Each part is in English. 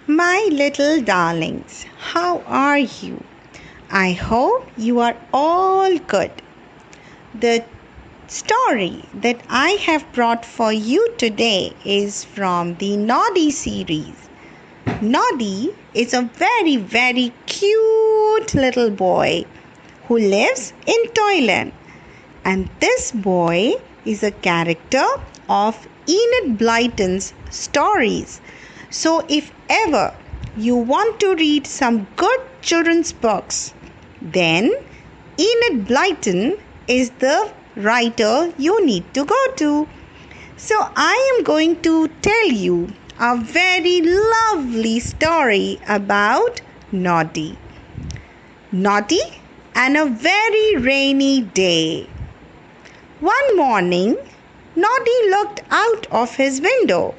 My little darlings, how are you? I hope you are all good. The story that I have brought for you today is from the Noddy series. Noddy is a very, very cute little boy who lives in Toyland. And this boy is a character of Enid Blyton's stories. So if ever you want to read some good children's books, then Enid Blyton is the writer you need to go to. So I am going to tell you a very lovely story about Noddy. Noddy and a very rainy day. One morning, Noddy looked out of his window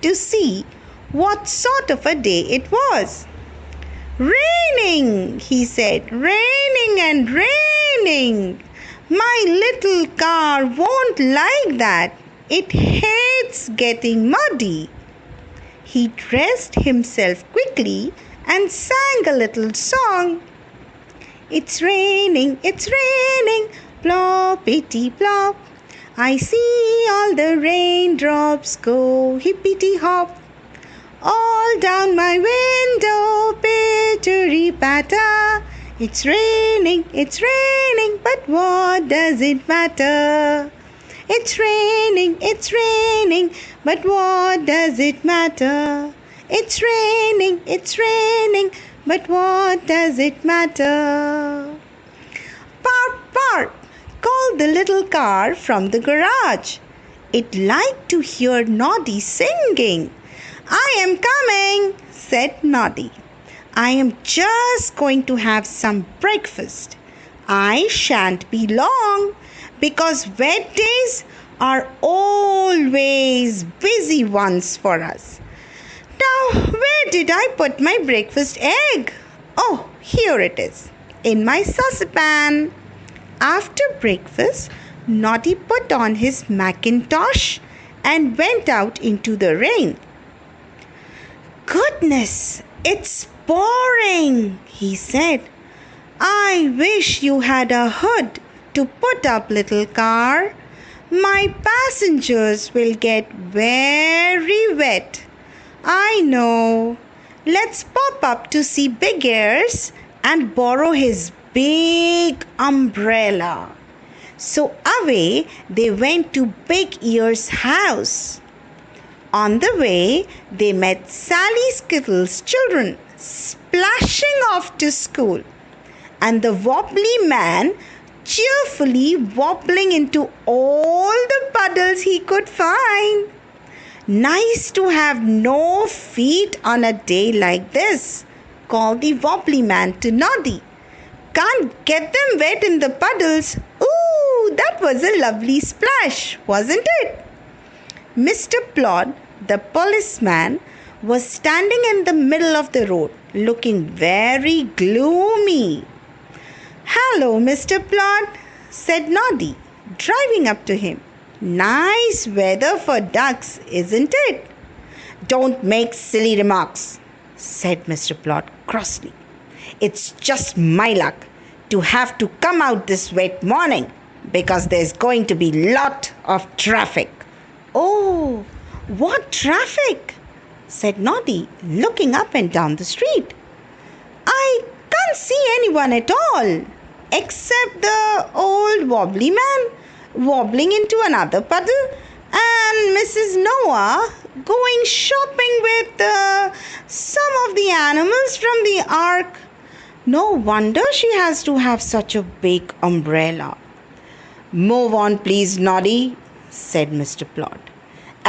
to see what sort of a day it was. "Raining," he said, "raining and raining. My little car won't like that. It hates getting muddy." He dressed himself quickly and sang a little song. "It's raining, ploppity plop. I see all the raindrops go hippity hop. All down my window, pittery patter. It's raining, but what does it matter? It's raining, but what does it matter? It's raining, but what does it matter?" "Park, park," called the little car from the garage. It liked to hear Noddy singing. "I am coming," said Noddy. "I am just going to have some breakfast. I shan't be long because wet days are always busy ones for us. Now, where did I put my breakfast egg? Oh, here it is, in my saucepan." After breakfast, Noddy put on his mackintosh and went out into the rain. "Goodness, it's pouring," he said. "I wish you had a hood to put up, little car. My passengers will get very wet. I know. Let's pop up to see Big Ears and borrow his big umbrella." So away they went to Big Ear's house. On the way, they met Sally Skittle's children splashing off to school, and the wobbly man cheerfully wobbling into all the puddles he could find. "Nice to have no feet on a day like this," called the wobbly man to Noddy. "Can't get them wet in the puddles. Ooh, that was a lovely splash, wasn't it?" Mr. Plod, the policeman, was standing in the middle of the road, looking very gloomy. "Hello, Mr. Plod," said Noddy, driving up to him. "Nice weather for ducks, isn't it?" "Don't make silly remarks," said Mr. Plod crossly. "It's just my luck to have to come out this wet morning because there's going to be lot of traffic." "Oh, what traffic?" said Noddy, looking up and down the street. "I can't see anyone at all, except the old wobbly man wobbling into another puddle, and Mrs. Noah going shopping with some of the animals from the ark. No wonder she has to have such a big umbrella." "Move on, please, Noddy," said Mr. Plod.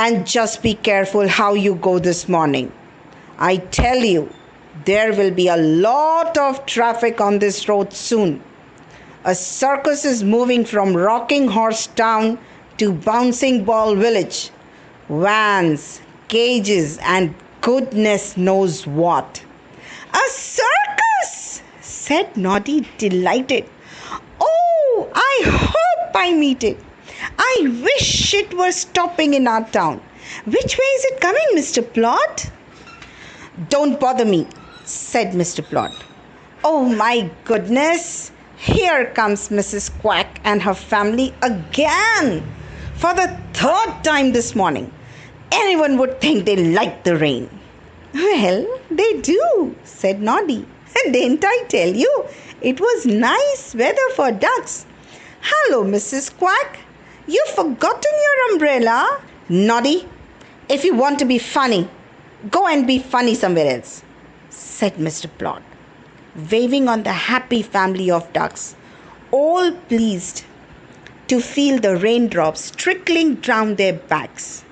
"And just be careful how you go this morning. I tell you, there will be a lot of traffic on this road soon. A circus is moving from Rocking Horse Town to Bouncing Ball Village. Vans, cages, and goodness knows what." "A circus!" said Noddy, delighted. "Oh, I hope I meet it. I wish it were stopping in our town. Which way is it coming, Mr. Plod?" "Don't bother me," said Mr. Plod. "Oh my goodness! Here comes Mrs. Quack and her family again for the third time this morning. Anyone would think they like the rain." "Well, they do," said Noddy. "Didn't I tell you? It was nice weather for ducks. Hello, Mrs. Quack. You've forgotten your umbrella." "Noddy, if you want to be funny, go and be funny somewhere else," said Mr. Plod, waving on the happy family of ducks, all pleased to feel the raindrops trickling down their backs.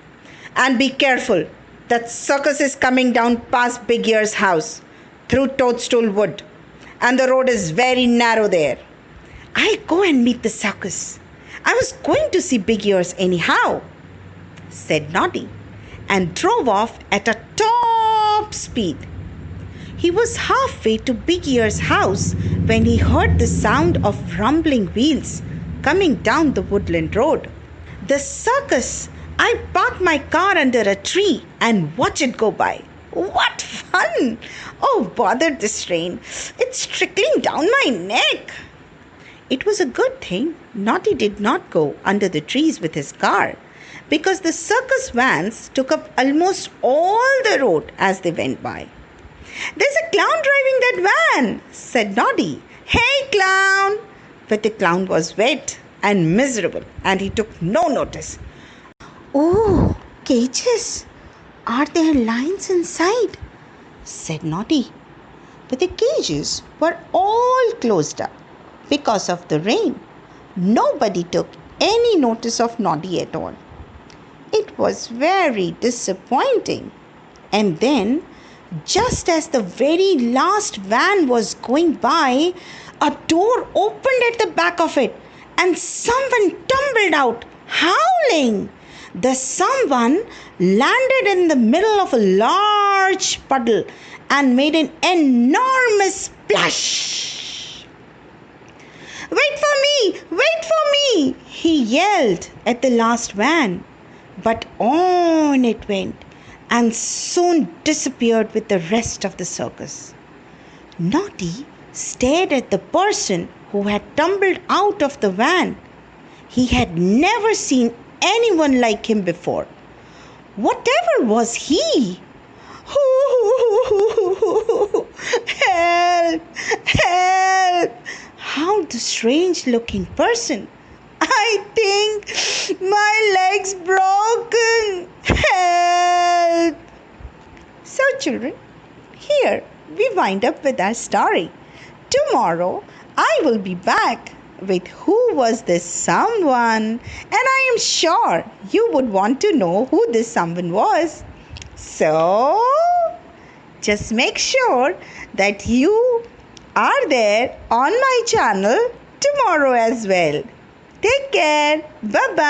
"And be careful. That circus is coming down past Big Ear's house through Toadstool Wood, and the road is very narrow there." "I'll go and meet the circus. I was going to see Big Ears anyhow," said Noddy, and drove off at a top speed. He was halfway to Big Ear's house when he heard the sound of rumbling wheels coming down the woodland road. "The circus! I park my car under a tree and watch it go by. What fun! Oh, bother this rain. It's trickling down my neck." It was a good thing Noddy did not go under the trees with his car, because the circus vans took up almost all the road as they went by. "There's a clown driving that van," said Noddy. "Hey, clown!" But the clown was wet and miserable, and he took no notice. "Oh, cages! Are there lions inside?" said Noddy. But the cages were all closed up because of the rain. Nobody took any notice of Noddy at all. It was very disappointing. And then, just as the very last van was going by, a door opened at the back of it, and someone tumbled out, howling. The someone landed in the middle of a large puddle and made an enormous splash. "Wait for me! Wait for me!" he yelled at the last van. But on it went and soon disappeared with the rest of the circus. Noddy stared at the person who had tumbled out of the van. He had never seen anyone like him before. Whatever was he? "Help! Help!" howled the strange-looking person. "I think my leg's broken. Help!" So, children, here we wind up with our story. Tomorrow I will be back with who was this someone, and I am sure you would want to know who this someone was. So, just make sure that you are there on my channel tomorrow as well. Take care. Bye-bye.